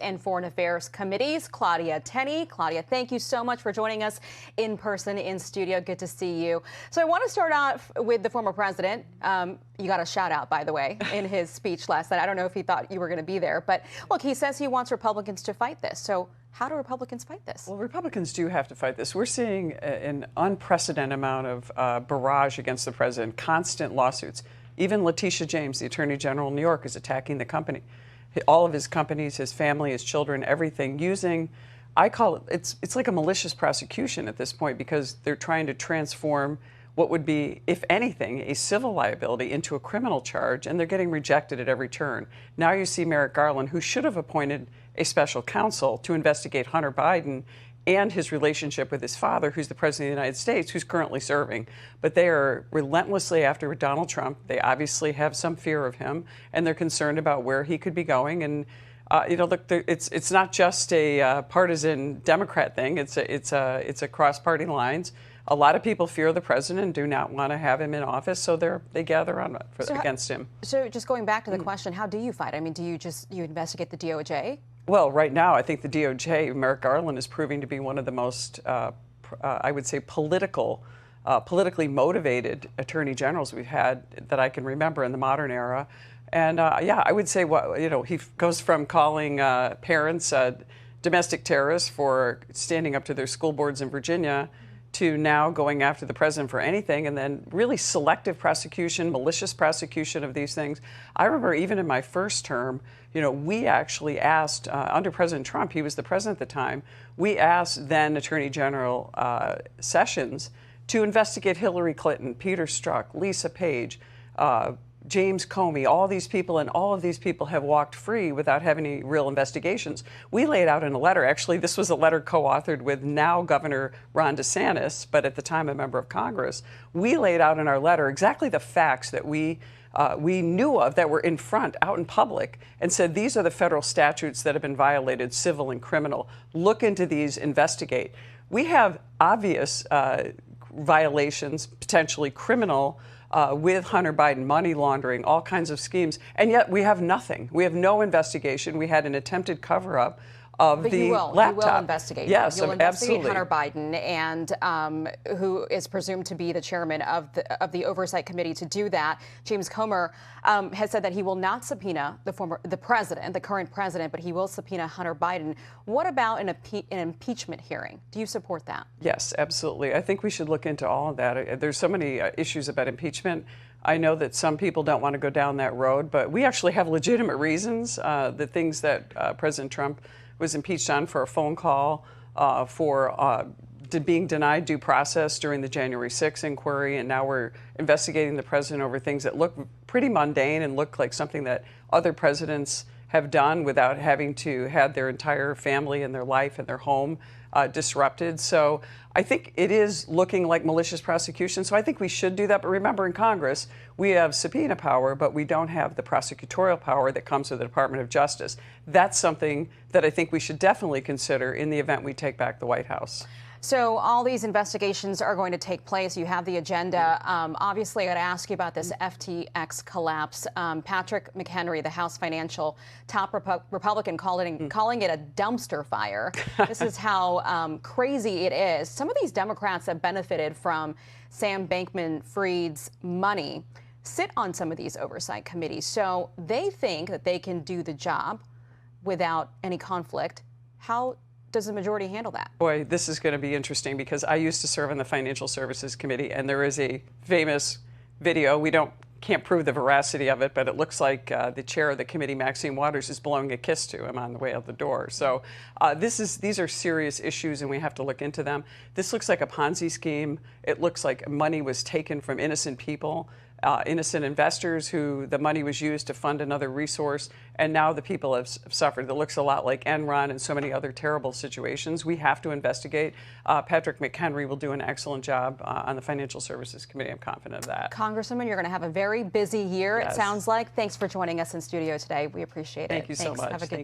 and Foreign Affairs Committees, Claudia Tenney. Claudia, thank you so much for joining us in person in studio. Good to see you. So I want to start off with the former president. You got a shout out, by the way, in his speech last night. I don't know if he thought you were going to be there, but look, he says he wants Republicans to fight this. So how do Republicans fight this? Well, Republicans do have to fight this. We're seeing an unprecedented amount of barrage against the president, constant lawsuits. Even Letitia James, the Attorney General of New York, is attacking the company. All of his companies, his family, his children, everything, using, I call it, it's like a malicious prosecution at this point, because they're trying to transform what would be, if anything, a civil liability into a criminal charge, and they're getting rejected at every turn. Now you see Merrick Garland, who should have appointed a special counsel to investigate Hunter Biden and his relationship with his father, who's the president of the United States, who's currently serving. But they are relentlessly after Donald Trump. They obviously have some fear of him, and they're concerned about where he could be going. And look, it's not just a partisan Democrat thing. It's across party lines. A lot of people fear the president and do not want to have him in office, so they gather on against him. So just going back to the question, how do you fight? I mean, do you investigate the DOJ? Well, right now, I think the DOJ, Merrick Garland, is proving to be one of the most, I would say, politically motivated attorney generals we've had that I can remember in the modern era. And yeah, I would say, he goes from calling parents domestic terrorists for standing up to their school boards in Virginia to now going after the president for anything, and then really selective prosecution, malicious prosecution of these things. I remember even in my first term, we actually asked, under President Trump, he was the president at the time, we asked then Attorney General Sessions to investigate Hillary Clinton, Peter Strzok, Lisa Page, James Comey, all these people, and all of these people have walked free without having any real investigations. We laid out in a letter, actually, this was a letter co-authored with now Governor Ron DeSantis, but at the time a member of Congress. We laid out in our letter exactly the facts that we knew of that were in front, out in public, and said these are the federal statutes that have been violated, civil and criminal. Look into these, investigate. We have obvious violations, potentially criminal, with Hunter Biden, money laundering, all kinds of schemes, and yet we have nothing. We have no investigation. We had an attempted cover-up of the laptop. You will investigate. Yes, you'll investigate absolutely. Hunter Biden, and who is presumed to be the chairman of the Oversight Committee to do that. James Comer has said that he will not subpoena the current president, but he will subpoena Hunter Biden. What about an impeachment hearing? Do you support that? Yes, absolutely. I think we should look into all of that. There's so many issues about impeachment. I know that some people don't want to go down that road, but we actually have legitimate reasons. The things that President Trump was impeached on for a phone call, for being denied due process during the January 6th inquiry, and now we're investigating the president over things that look pretty mundane and look like something that other presidents have done without having to have their entire family and their life and their home disrupted. So I think it is looking like malicious prosecution. So I think we should do that. But remember, in Congress, we have subpoena power, but we don't have the prosecutorial power that comes with the Department of Justice. That's something that I think we should definitely consider in the event we take back the White House. So all these investigations are going to take place. You have the agenda. Obviously, I got to ask you about this FTX collapse. Patrick McHenry, the House financial top Republican, calling it a dumpster fire. This is how crazy it is. Some of these Democrats that benefited from Sam Bankman-Fried's money sit on some of these oversight committees. So they think that they can do the job without any conflict. How does the majority handle that? Boy, this is going to be interesting, because I used to serve on the Financial Services Committee, and there is a famous video. We can't prove the veracity of it, but it looks like the chair of the committee, Maxine Waters, is blowing a kiss to him on the way out the door. So these are serious issues, and we have to look into them. This looks like a Ponzi scheme. It looks like money was taken from innocent people, innocent investors who the money was used to fund another resource, and now the people have suffered. It looks a lot like Enron and so many other terrible situations. We have to investigate. Patrick McHenry will do an excellent job on the Financial Services Committee. I'm confident of that. Congresswoman, you're going to have a very busy year, Yes. it sounds like. Thanks for joining us in studio today. We appreciate it. Thank you so much. Have a good